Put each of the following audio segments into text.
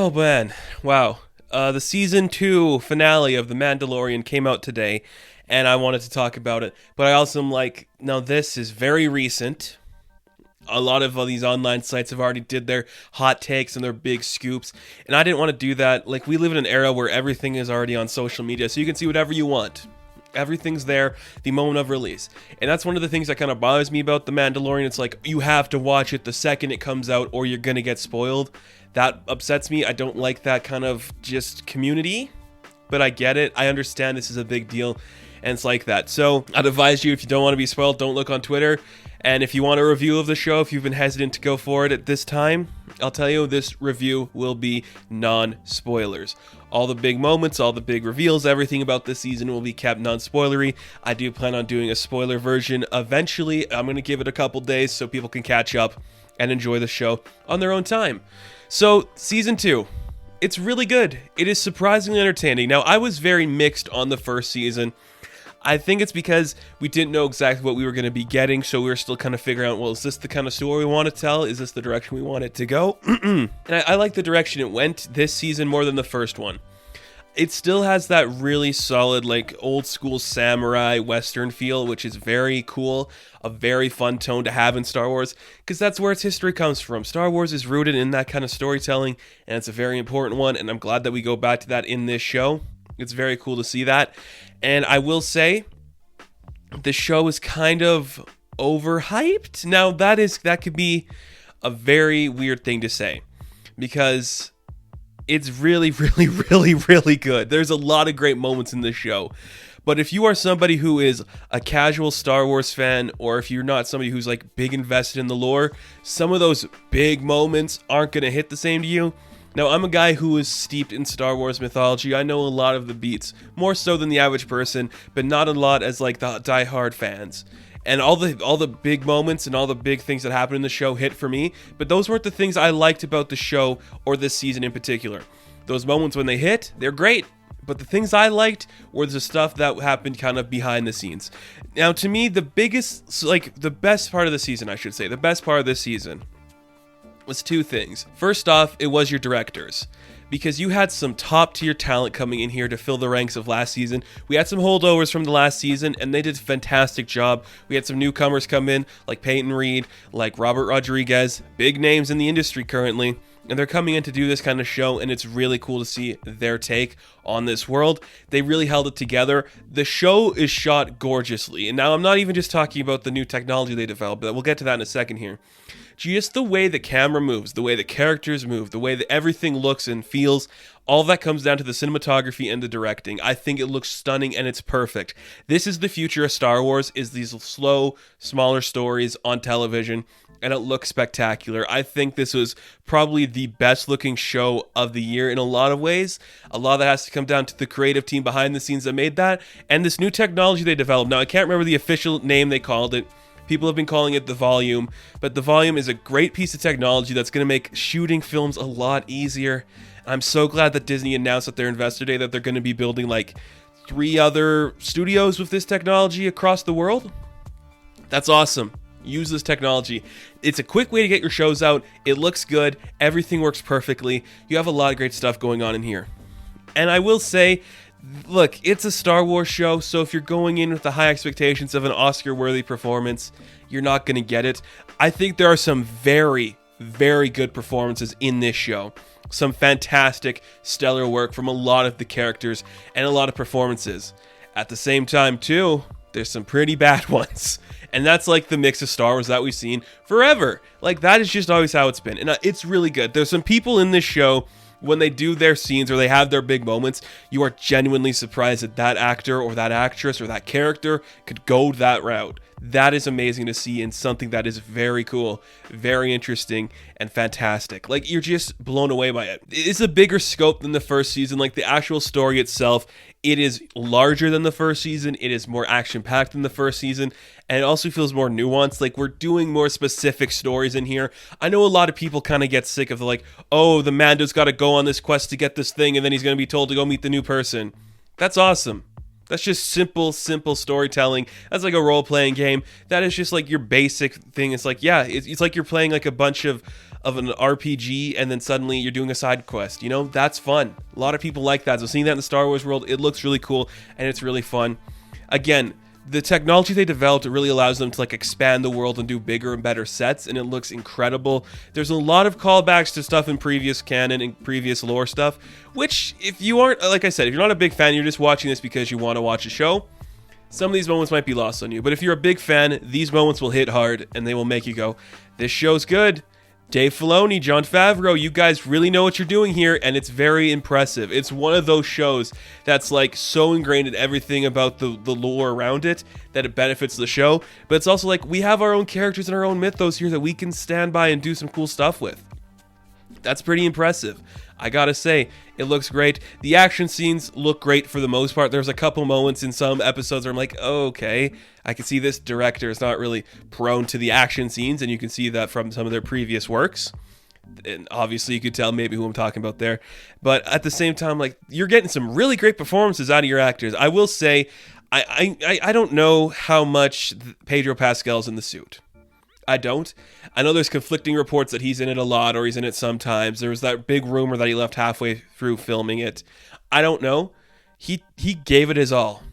Oh man, wow. The season 2 finale of The Mandalorian came out today, and I wanted to talk about it. But I also am like, now this is very recent. A lot of these online sites have already did their hot takes and their big scoops, and I didn't want to do that. Like, we live in an era where everything is already on social media, so you can see whatever you want. Everything's there the moment of release. And that's one of the things that kind of bothers me about The Mandalorian. It's like, you have to watch it the second it comes out or you're going to get spoiled. That upsets me. I don't like that kind of just community, but I get it. I understand this is a big deal, and it's like that. So I'd advise you, if you don't want to be spoiled, don't look on Twitter. And if you want a review of the show, if you've been hesitant to go for it at this time, I'll tell you, this review will be non-spoilers. All the big moments, all the big reveals, everything about this season will be kept non-spoilery. I do plan on doing a spoiler version eventually. I'm going to give it a couple days so people can catch up and enjoy the show on their own time. So, season 2. It's really good. It is surprisingly entertaining. Now, I was very mixed on the first season. I think it's because we didn't know exactly what we were going to be getting, so we were still kind of figuring out, well, is this the kind of story we want to tell? Is this the direction we want it to go? And I like the direction it went this season more than the first one. It still has that really solid, like, old school samurai western feel, which is very cool, a very fun tone to have in Star Wars, because that's where its history comes from. Star Wars is rooted in that kind of storytelling, and it's a very important one, and I'm glad that we go back to that in this show. It's very cool to see that. And I will say, the show is kind of overhyped. Now, that could be a very weird thing to say, because it's really, really, really, really good. There's a lot of great moments in this show. But if you are somebody who is a casual Star Wars fan, or if you're not somebody who's like big invested in the lore, some of those big moments aren't going to hit the same to you. Now, I'm a guy who is steeped in Star Wars mythology. I know a lot of the beats, more so than the average person, but not a lot as like the diehard fans. And all the big moments and all the big things that happen in the show hit for me, but those weren't the things I liked about the show or this season in particular. Those moments when they hit, they're great, but the things I liked were the stuff that happened kind of behind the scenes. Now, to me, the best part of the season, the best part of this season was two things. First off, it was your directors, because you had some top tier talent coming in here to fill the ranks of last season. We had some holdovers from the last season, and they did a fantastic job. We had some newcomers come in, like Peyton Reed, like Robert Rodriguez, big names in the industry currently, and they're coming in to do this kind of show, and it's really cool to see their take on this world. They really held it together. The show is shot gorgeously, and now I'm not even just talking about the new technology they developed, but we'll get to that in a second here. Just the way the camera moves, the way the characters move, the way that everything looks and feels, all that comes down to the cinematography and the directing. I think it looks stunning and it's perfect. This is the future of Star Wars, is these slow, smaller stories on television, and it looks spectacular. I think this was probably the best looking show of the year in a lot of ways. A lot of that has to come down to the creative team behind the scenes that made that, and this new technology they developed. Now, I can't remember the official name they called it. People have been calling it the Volume, but the Volume is a great piece of technology that's going to make shooting films a lot easier. I'm so glad that Disney announced at their Investor Day that they're going to be building like 3 other studios with this technology across the world. That's awesome. Use this technology. It's a quick way to get your shows out. It looks good. Everything works perfectly. You have a lot of great stuff going on in here. And I will say, look, it's a Star Wars show, so if you're going in with the high expectations of an Oscar-worthy performance, you're not going to get it. I think there are some very, very good performances in this show. Some fantastic, stellar work from a lot of the characters and a lot of performances. At the same time, too, there's some pretty bad ones. And that's like the mix of Star Wars that we've seen forever. Like, that is just always how it's been. And it's really good. There's some people in this show, when they do their scenes or they have their big moments, you are genuinely surprised that that actor or that actress or that character could go that route. That is amazing to see, and something that is very cool, very interesting, and fantastic. Like, you're just blown away by it. It's a bigger scope than the first season. Like, the actual story itself, it is larger than the first season. It is more action-packed than the first season, and it also feels more nuanced. Like, we're doing more specific stories in here. I know a lot of people kind of get sick of the, like, oh, the Mando's got to go on this quest to get this thing, and then he's going to be told to go meet the new person. That's awesome. That's just simple storytelling. That's like a role-playing game. That is just like your basic thing. It's like, yeah, it's like you're playing like a bunch of an RPG and then suddenly you're doing a side quest. You know, that's fun. A lot of people like that. So seeing that in the Star Wars world, it looks really cool and it's really fun. Again, the technology they developed really allows them to like expand the world and do bigger and better sets, and it looks incredible. There's a lot of callbacks to stuff in previous canon and previous lore stuff, which if you aren't, like I said, if you're not a big fan, you're just watching this because you want to watch a show, some of these moments might be lost on you. But if you're a big fan, these moments will hit hard and they will make you go, this show's good. Dave Filoni, Jon Favreau, you guys really know what you're doing here, and it's very impressive. It's one of those shows that's like so ingrained in everything about the lore around it that it benefits the show, but it's also like we have our own characters and our own mythos here that we can stand by and do some cool stuff with. That's pretty impressive. I gotta say, it looks great. The action scenes look great for the most part. There's a couple moments in some episodes where I'm like, oh, okay, I can see this director is not really prone to the action scenes, and you can see that from some of their previous works. And obviously, you could tell maybe who I'm talking about there. But at the same time, like, you're getting some really great performances out of your actors. I will say, I don't know how much Pedro Pascal's in the suit. I don't. I know there's conflicting reports that he's in it a lot or he's in it sometimes. There was that big rumor that he left halfway through filming it. I don't know. He gave it his all.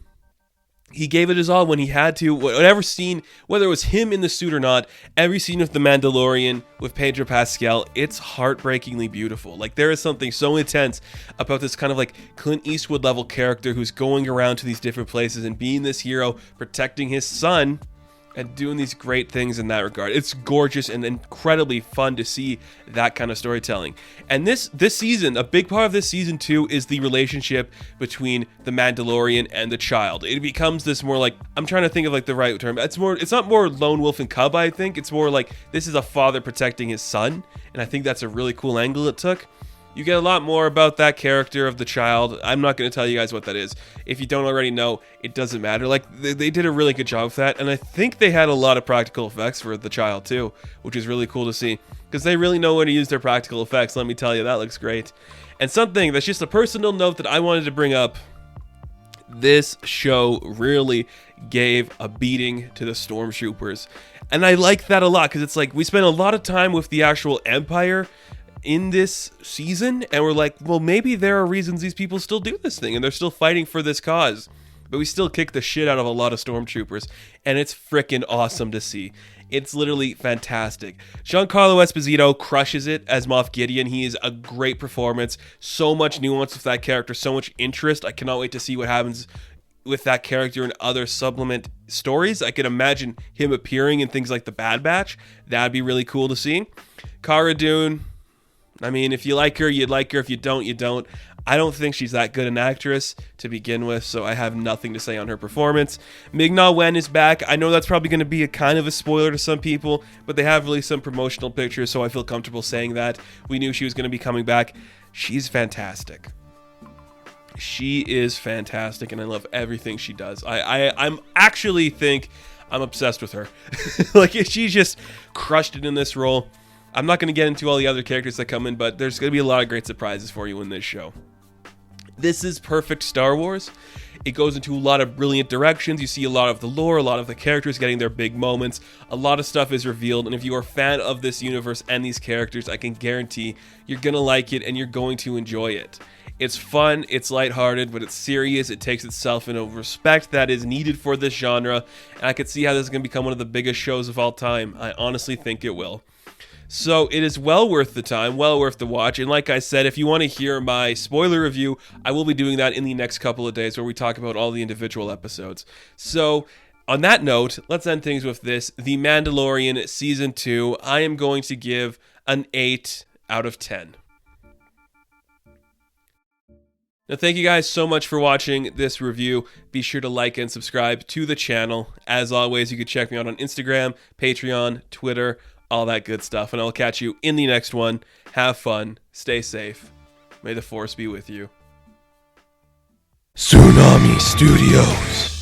He gave it his all when he had to. Whatever scene, whether it was him in the suit or not, every scene with The Mandalorian with Pedro Pascal, it's heartbreakingly beautiful. Like, there is something so intense about this kind of like Clint Eastwood level character who's going around to these different places and being this hero, protecting his son, and doing these great things in that regard. It's gorgeous and incredibly fun to see that kind of storytelling. And this season, a big part of this season too, is the relationship between the Mandalorian and the child. It becomes this more like, I'm trying to think of like the right term. It's not more lone wolf and cub, I think. It's more like this is a father protecting his son. And I think that's a really cool angle it took. You get a lot more about that character of the child. I'm not going to tell you guys what that is. If you don't already know, it doesn't matter. Like, they did a really good job with that, and I think they had a lot of practical effects for the child too, which is really cool to see, because they really know when to use their practical effects. Let me tell you, that looks great. And something that's just a personal note that I wanted to bring up, this show really gave a beating to the stormtroopers, and I like that a lot, because it's like we spent a lot of time with the actual Empire in this season, and we're like, well, maybe there are reasons these people still do this thing and they're still fighting for this cause, but we still kick the shit out of a lot of stormtroopers, and it's freaking awesome to see. It's literally fantastic. Giancarlo Esposito crushes it as Moff Gideon. He is a great performance, so much nuance with that character, so much interest. I cannot wait to see what happens with that character in other supplement stories. I could imagine him appearing in things like The Bad Batch. That'd be really cool to see. Cara Dune, I mean, if you like her, you'd like her. If you don't, you don't. I don't think she's that good an actress to begin with, so I have nothing to say on her performance. Ming-Na Wen is back. I know that's probably going to be a kind of a spoiler to some people, but they have released some promotional pictures, so I feel comfortable saying that. We knew she was going to be coming back. She's fantastic. She is fantastic, and I love everything she does. I'm actually think I'm obsessed with her. Like, she just crushed it in this role. I'm not going to get into all the other characters that come in, but there's going to be a lot of great surprises for you in this show. This is perfect Star Wars. It goes into a lot of brilliant directions. You see a lot of the lore, a lot of the characters getting their big moments. A lot of stuff is revealed, and if you are a fan of this universe and these characters, I can guarantee you're going to like it and you're going to enjoy it. It's fun, it's lighthearted, but it's serious. It takes itself in a respect that is needed for this genre, and I could see how this is going to become one of the biggest shows of all time. I honestly think it will. So it is well worth the time, well worth the watch. And like I said, if you want to hear my spoiler review, I will be doing that in the next couple of days where we talk about all the individual episodes. So on that note, let's end things with this. The Mandalorian Season 2, I am going to give an 8 out of 10. Now, thank you guys so much for watching this review. Be sure to like and subscribe to the channel. As always, you can check me out on Instagram, Patreon, Twitter, all that good stuff. And I'll catch you in the next one. Have fun. Stay safe. May the Force be with you. Tsunami Studios.